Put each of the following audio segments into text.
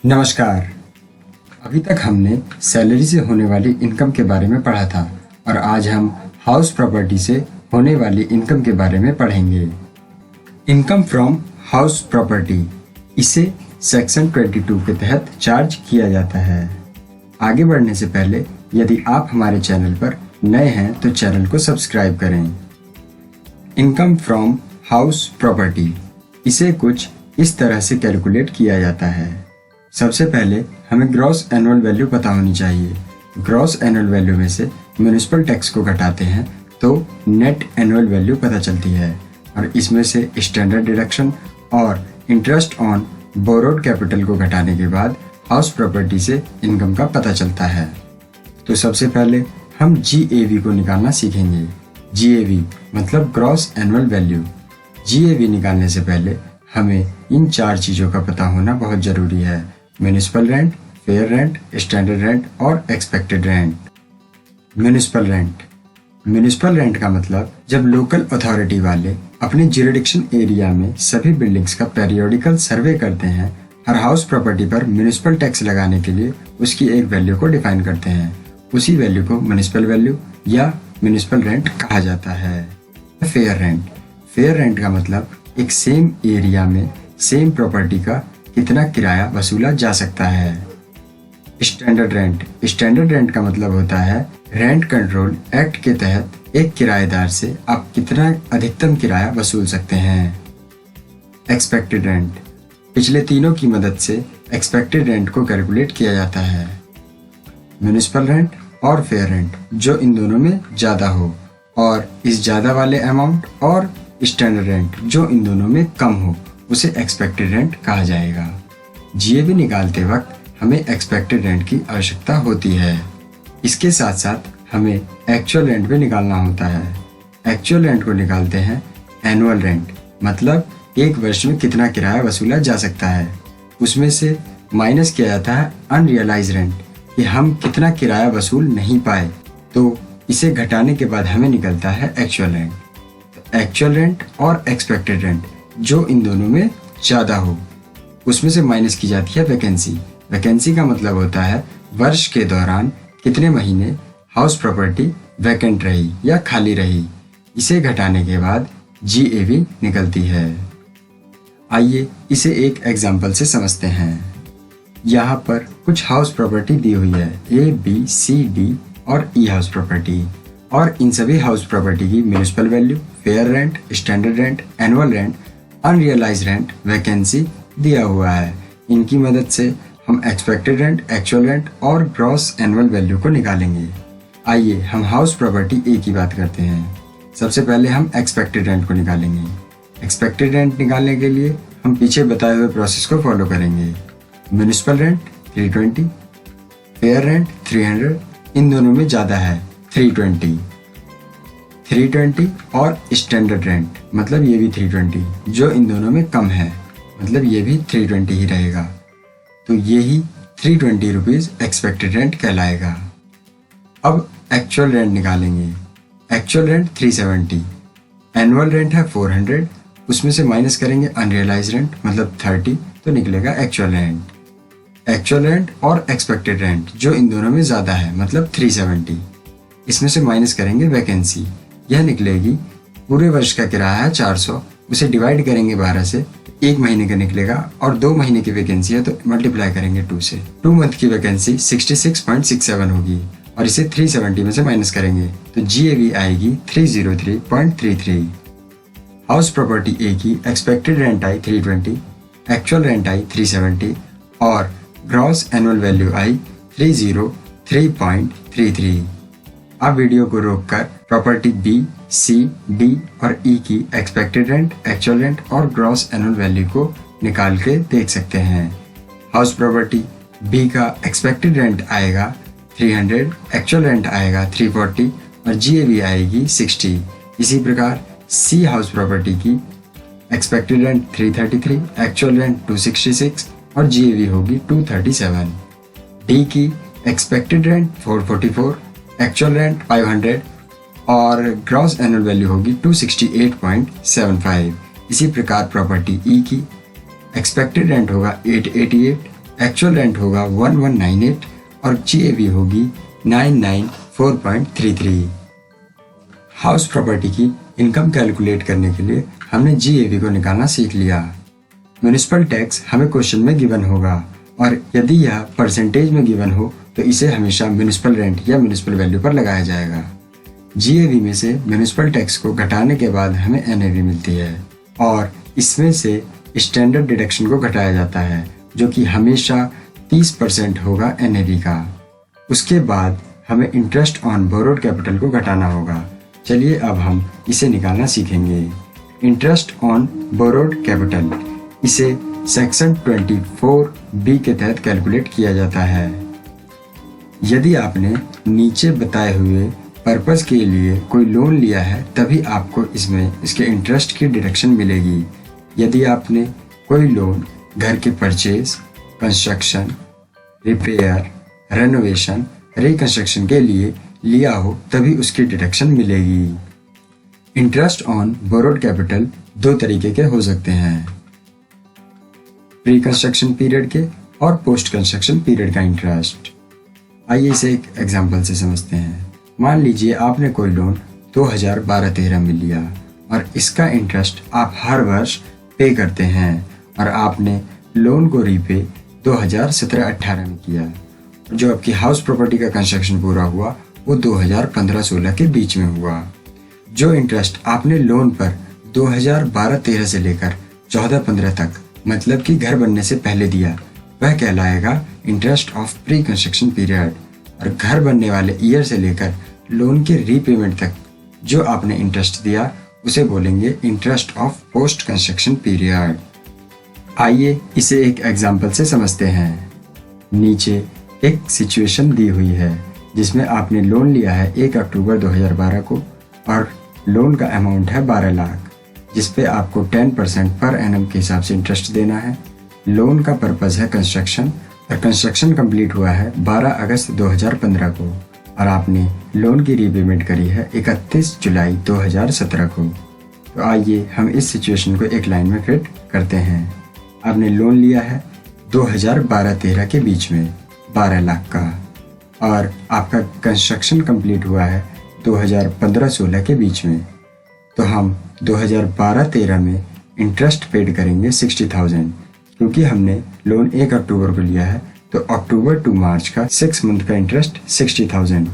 नमस्कार। अभी तक हमने सैलरी से होने वाली इनकम के बारे में पढ़ा था और आज हम हाउस प्रॉपर्टी से होने वाली इनकम के बारे में पढ़ेंगे। इनकम फ्रॉम हाउस प्रॉपर्टी, इसे सेक्शन 22 के तहत चार्ज किया जाता है। आगे बढ़ने से पहले यदि आप हमारे चैनल पर नए हैं तो चैनल को सब्सक्राइब करें। इनकम फ्रॉम हाउस प्रॉपर्टी, इसे कुछ इस तरह से कैलकुलेट किया जाता है। सबसे पहले हमें ग्रॉस एनुअल वैल्यू पता होनी चाहिए। ग्रॉस एनुअल वैल्यू में से म्युनिसिपल टैक्स को घटाते हैं तो नेट एनुअल वैल्यू पता चलती है और इसमें से स्टैंडर्ड डिडक्शन और इंटरेस्ट ऑन बोरोड कैपिटल को घटाने के बाद हाउस प्रॉपर्टी से इनकम का पता चलता है। तो सबसे पहले हम GAV को निकालना सीखेंगे। GAV मतलब ग्रॉस एनुअल वैल्यू। GAV निकालने से पहले हमें इन चार चीज़ों का पता होना बहुत ज़रूरी है: municipal rent, fair rent, standard rent और expected rent. Municipal rent, municipal rent का मतलब जब लोकल अथॉरिटी वाले अपने ज्यूरिडिक्शन एरिया में सभी बिल्डिंग्स का पेरियोडिकल सर्वे करते हैं, हर हाउस प्रॉपर्टी पर म्युनिसिपल टैक्स लगाने के लिए उसकी एक वैल्यू को डिफाइन करते हैं। उसी वैल्यू को म्युनिसिपल वैल्यू या म्युनिसिपल रेंट कहा जाता है। फेयर रेंट, फेयर रेंट का मतलब एक सेम एरिया में सेम प्रॉपर्टी का कितना किराया वसूला जा सकता है। स्टैंडर्ड रेंट, स्टैंडर्ड रेंट का मतलब होता है रेंट कंट्रोल एक्ट के तहत एक किराएदार से आप कितना अधिकतम किराया वसूल सकते हैं। एक्सपेक्टेड रेंट, पिछले तीनों की मदद से एक्सपेक्टेड रेंट को कैलकुलेट किया जाता है। म्युनिसिपल रेंट और फेयर रेंट जो इन दोनों में ज़्यादा हो, और इस ज़्यादा वाले अमाउंट और स्टैंडर्ड रेंट जो इन दोनों में कम हो, उसे एक्सपेक्टेड रेंट कहा जाएगा। GAV निकालते वक्त हमें एक्सपेक्टेड रेंट की आवश्यकता होती है। इसके साथ साथ हमें एक्चुअल रेंट भी निकालना होता है। एक्चुअल रेंट को निकालते हैं एनुअल रेंट, मतलब एक वर्ष में कितना किराया वसूला जा सकता है। उसमें से माइनस किया जाता है अनरियलाइज रेंट, कि हम कितना किराया वसूल नहीं पाए, तो इसे घटाने के बाद हमें निकलता है एक्चुअल रेंट। एक्चुअल रेंट और एक्सपेक्टेड रेंट जो इन दोनों में ज़्यादा हो, उसमें से माइनस की जाती है वैकेंसी। वैकेंसी का मतलब होता है वर्ष के दौरान कितने महीने हाउस प्रॉपर्टी वैकेंट रही या खाली रही। इसे घटाने के बाद GAV निकलती है। आइए इसे एक एग्जाम्पल से समझते हैं। यहाँ पर कुछ हाउस प्रॉपर्टी दी हुई है, A, B, C, D और E हाउस प्रॉपर्टी, और इन सभी हाउस प्रॉपर्टी की municipal value, fair rent, standard rent, annual rent, unrealise rent, vacancy दिया हुआ है। इनकी मदद से हम एक्सपेक्टेड रेंट, एक्चुअल रेंट और ग्रॉस एनुअल वैल्यू को निकालेंगे। आइए हम हाउस प्रॉपर्टी A की बात करते हैं। सबसे पहले हम एक्सपेक्टेड रेंट को निकालेंगे। एक्सपेक्टेड रेंट निकालने के लिए हम पीछे बताए हुए प्रोसेस को फॉलो करेंगे। म्युनिसिपल रेंट 320, फेयर रेंट 300, इन दोनों में ज़्यादा है 320 और स्टैंडर्ड रेंट मतलब ये भी 320, जो इन दोनों में कम है मतलब ये भी 320 ही रहेगा। तो ये ही 320 रुपीज़ एक्सपेक्टेड रेंट कहलाएगा। अब एक्चुअल रेंट निकालेंगे। एक्चुअल रेंट 370, एनुअल रेंट है 400, उसमें से माइनस करेंगे अनरियलाइज रेंट मतलब 30, तो निकलेगा एक्चुअल रेंट। एक्चुअल रेंट और एक्सपेक्टेड रेंट जो इन दोनों में ज़्यादा है मतलब 370, इसमें से माइनस करेंगे वैकेंसी, यह निकलेगी पूरे वर्ष का किराया है 400, उसे डिवाइड करेंगे 12 से, एक महीने का निकलेगा और 2 महीने की वैकेंसी है तो मल्टीप्लाई करेंगे 2 से। 2 मंथ की वैकेंसी 66.67 होगी और इसे 370 में से माइनस करेंगे तो GAV आएगी 303.33। हाउस प्रॉपर्टी A की expected rent I 320, actual rent I 370 और ग्रॉस एनुअल वैल्यू आई 303.33। अब वीडियो को रोककर प्रॉपर्टी B, C, D और E की एक्सपेक्टेड रेंट, एक्चुअल रेंट और ग्रॉस एनुअल वैल्यू को निकाल के देख सकते हैं। हाउस प्रॉपर्टी B का एक्सपेक्टेड रेंट आएगा 300, एक्चुअल रेंट आएगा 340 और GAV आएगी 60। इसी प्रकार C हाउस प्रॉपर्टी की एक्सपेक्टेड रेंट 333, एक्चुअल रेंट 266 और GAV होगी 237। D की एक्सपेक्टेड रेंट 444, एक्चुअल रेंट 500 और ग्रॉस एनुअल वैल्यू होगी 268.75। इसी प्रकार प्रॉपर्टी E की एक्सपेक्टेड रेंट होगा 888, एक्चुअल रेंट होगा 1198 और GAV होगी 994.33। हाउस प्रॉपर्टी की इनकम कैलकुलेट करने के लिए हमने GAV को निकालना सीख लिया। म्युनिसिपल टैक्स हमें क्वेश्चन में गिवन होगा और यदि यह परसेंटेज में गिवन हो तो इसे हमेशा म्युनिसिपल रेंट या म्युनिसिपल वैल्यू पर लगाया जाएगा। GAV में से म्युनिसिपल टैक्स को घटाने के बाद हमें NAV मिलती है और इसमें से स्टैंडर्ड डिडक्शन को घटाया जाता है जो कि हमेशा 30% होगा NAV का। उसके बाद हमें इंटरेस्ट ऑन बोरोड कैपिटल को घटाना होगा। चलिए अब हम इसे निकालना सीखेंगे। इंटरेस्ट ऑन बोरोड कैपिटल इसे सेक्शन 24B के तहत कैलकुलेट किया जाता है। यदि आपने नीचे बताए हुए पर्पस के लिए कोई लोन लिया है तभी आपको इसमें इसके इंटरेस्ट की डिडक्शन मिलेगी। यदि आपने कोई लोन घर के purchase, construction, repair, renovation, reconstruction के लिए लिया हो तभी उसकी डिडक्शन मिलेगी। इंटरेस्ट ऑन बोरोड कैपिटल दो तरीके के हो सकते हैं, प्री कंस्ट्रक्शन पीरियड के और पोस्ट कंस्ट्रक्शन पीरियड का इंटरेस्ट। आइए इसे एक एग्जांपल से समझते हैं। मान लीजिए आपने कोई लोन 2012-13 में लिया और इसका इंटरेस्ट आप हर वर्ष पे करते हैं और आपने लोन को रीपे 2017-18 में किया। जो आपकी हाउस प्रॉपर्टी का कंस्ट्रक्शन पूरा हुआ वो 2015-16 के बीच में हुआ। जो इंटरेस्ट आपने लोन पर 2012-13 से लेकर 14-15 तक मतलब कि घर बनने से पहले दिया वह कहलाएगा interest of pre construction period और घर बनने वाले ईयर से लेकर लोन के रीपेमेंट तक जो आपने इंटरेस्ट दिया उसे बोलेंगे interest of post construction period. आइए इसे एक एग्जांपल से समझते हैं। नीचे एक सिचुएशन दी हुई है जिसमें आपने लोन लिया है 1 अक्टूबर 2012 को और लोन का अमाउंट है 12 लाख जिस पे आपको 10% पर एनम के हिसाब से इंटरेस्ट देना है। लोन का पर्पस है कंस्ट्रक्शन और कंस्ट्रक्शन कंप्लीट हुआ है 12 अगस्त 2015 को और आपने लोन की रीपेमेंट करी है 31 जुलाई 2017 को। तो आइए हम इस सिचुएशन को एक लाइन में फिट करते हैं। आपने लोन लिया है 2012-13 के बीच में 12 लाख का और आपका कंस्ट्रक्शन कंप्लीट हुआ है 2015-16 के बीच में। तो हम 2012-13 में इंटरेस्ट पेड करेंगे 60,000 क्योंकि हमने लोन 1 अक्टूबर को लिया है तो अक्टूबर टू मार्च का 6 मंथ का इंटरेस्ट 60,000।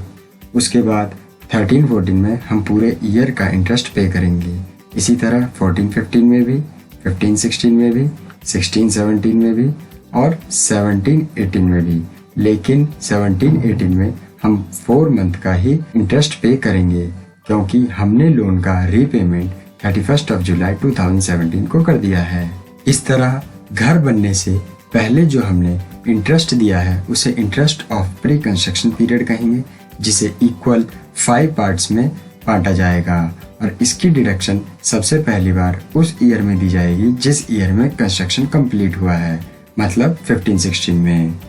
उसके बाद 13-14 में हम पूरे ईयर का इंटरेस्ट पे करेंगे। इसी तरह 14-15 में भी, 15-16 में भी, 16-17 में भी और 17-18 में भी। लेकिन 17-18 में हम 4 मंथ का ही इंटरेस्ट पे करेंगे क्योंकि हमने लोन का रीपेमेंट 31 जुलाई 2017 को कर दिया है। इस तरह घर बनने से पहले जो हमने इंटरेस्ट दिया है उसे interest of pre construction period कहेंगे जिसे इक्वल 5 पार्ट्स में बांटा जाएगा और इसकी डिडक्शन सबसे पहली बार उस ईयर में दी जाएगी जिस ईयर में कंस्ट्रक्शन कंप्लीट हुआ है मतलब 15-16 में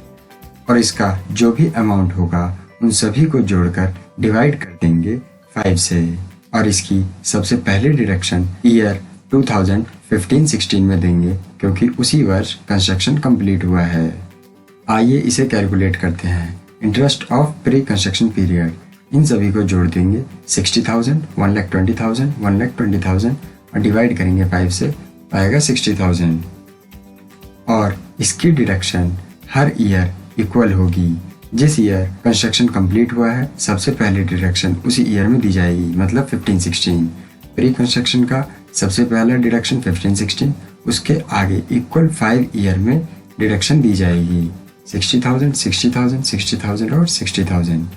और इसका जो भी अमाउंट होगा उन सभी को जोड़कर डिवाइड कर देंगे 5 से और इसकी सबसे पहले डिडक्शन ईयर 2015-16 में देंगे क्योंकि उसी वर्ष कंस्ट्रक्शन कंप्लीट हुआ है। आइए इसे कैलकुलेट करते हैं। Interest of pre construction period in सभी को जोड़ देंगे 60,000, 1,20,000, 1,20,000 और डिवाइड करेंगे 5 से आएगा 60,000 और इसकी डिडक्शन हर ईयर इक्वल होगी। जिस ईयर कंस्ट्रक्शन कंप्लीट हुआ है सबसे पहले डिडक्शन उसी ईयर में दी जाएगी मतलब 15-16। प्री कंस्ट्रक्शन का सबसे पहला डिडक्शन 15-16 उसके आगे इक्वल 5 ईयर में डिडक्शन दी जाएगी 60,000, 60,000, 60,000 और 60,000।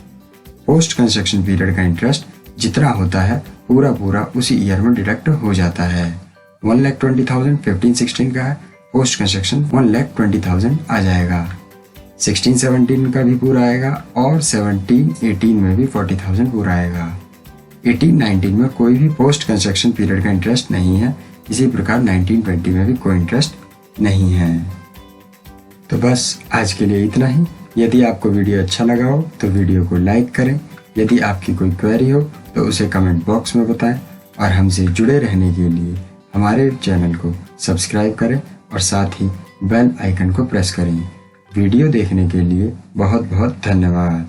पोस्ट कंस्ट्रक्शन पीरियड का इंटरेस्ट जितना होता है पूरा उसी ईयर में डिडक्ट हो जाता है। 1,20,000 15-16 का है, पोस्ट कंस्ट्रक्शन 1,20,000 आ जाएगा। 16-17 का भी पूरा आएगा और 17-18 में भी 40,000 पूरा आएगा। 18-19 में कोई भी पोस्ट कंस्ट्रक्शन पीरियड का इंटरेस्ट नहीं है। इसी प्रकार 19-20 में भी कोई इंटरेस्ट नहीं है। तो बस आज के लिए इतना ही। यदि आपको वीडियो अच्छा लगा हो तो वीडियो को लाइक करें। यदि आपकी कोई क्वेरी हो तो उसे कमेंट बॉक्स में बताएं और हमसे जुड़े रहने के लिए हमारे चैनल को सब्सक्राइब करें और साथ ही बेल आइकन को प्रेस करें। वीडियो देखने के लिए बहुत बहुत धन्यवाद।